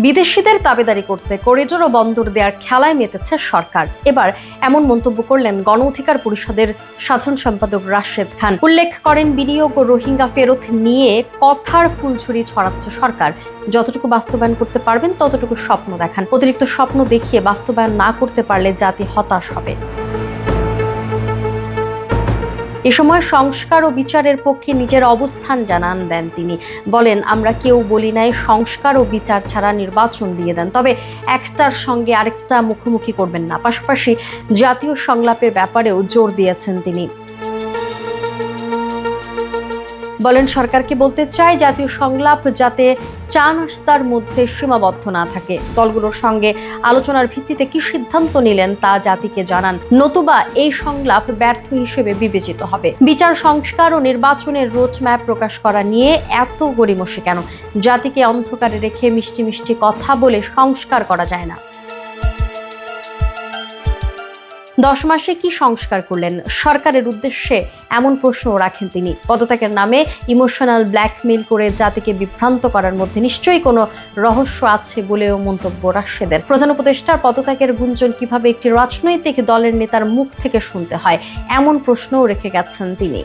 বিদেশিদের দাবিদারি করতে করিডোর ও বন্দর দেওয়ার খেলায় মেতেছে সরকার। এবার এমন মন্তব্য করলেন গণ অধিকার পরিষদের সাধারণ সম্পাদক রাশেদ খান। উল্লেখ করেন, বিনিয়োগ ও রোহিঙ্গা ফেরত নিয়ে কথার ফুলঝুরি ছড়াচ্ছে সরকার। যতটুকু বাস্তবায়ন করতে পারবেন ততটুকু স্বপ্ন দেখান। অতিরিক্ত স্বপ্ন দেখিয়ে বাস্তবায়ন না করতে পারলে জাতি হতাশ হবে। এ সময় সংস্কার ও বিচারের পক্ষে নিজের অবস্থান দেন তিনি। বলেন, আমরা কেউ বলি নাই সংস্কার ও বিচার ছাড়া নির্বাচন দিয়ে দেন, তবে একটার সঙ্গে আরেকটা মুখোমুখি করবেন না। পাশাপাশি জাতীয় সংলাপের ব্যাপারেও জোর দিয়েছেন তিনি। বলেন, সরকারকে বলতে চাই, জাতীয় সংলাপ যাতে চা নাস্তার মধ্যে সীমাবদ্ধ না থাকে। দলগুলোর সঙ্গে আলোচনার ভিত্তিতে কি সিদ্ধান্ত নিলেন তা জাতিকে জানান, নতুবা এই সংলাপ ব্যর্থ হিসেবে বিবেচিত হবে। বিচার, সংস্কার ও নির্বাচনের রোডম্যাপ প্রকাশ করা নিয়ে এত গড়িমসি কেন? জাতিকে অন্ধকারে রেখে মিষ্টি মিষ্টি কথা বলে সংস্কার করা যায় না। 10 মাসে কি সংস্কার করলেন? সরকারের উদ্দেশ্যে এমন প্রশ্ন রাখেন তিনি। পদত্যাগের নামে ইমোশনাল ব্ল্যাকমেইল করে জাতিকে বিভ্রান্ত করার মধ্যে নিশ্চয়ই কোনো রহস্য আছে বলেও মন্তব্য রাশেদের। প্রধান উপদেষ্টার পদত্যাগের গুঞ্জন কিভাবে একটি রাজনৈতিক দলের নেতার মুখ থেকে শুনতে হয়, এমন প্রশ্নও রেখে গেছেন তিনি।